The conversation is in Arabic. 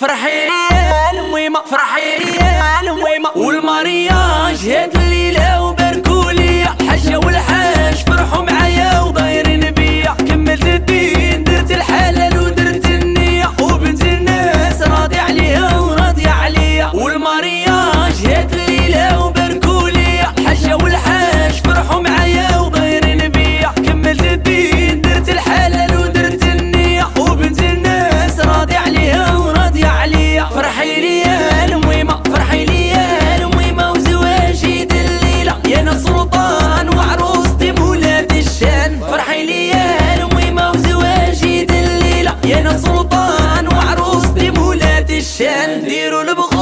فرحي يا الميمة فرحي يا الميمة والمارياج هاد الليلة وباركوليا الحاجة والحاج فرحوا معايا ودايرين بيا كملت الدين درت الحلال ودرت النية وبنت الناس راضي عليها وراضية عليا والمارياج هاد الليلة وباركوليا الحاجة والحاج فرحوا معايا ودايرين بيا كملت الدين درت الحلال ودرت النية وبنت الناس راضي عليها فرحي لي يا الميمة فرحي لي يا الميمة وزواجي دليلة يا انا سلطان وعروستي مولات الشان فرحي لي يا الميمة وزواجي دليلة يا انا سلطان وعروستي مولات الشان ديروا البغ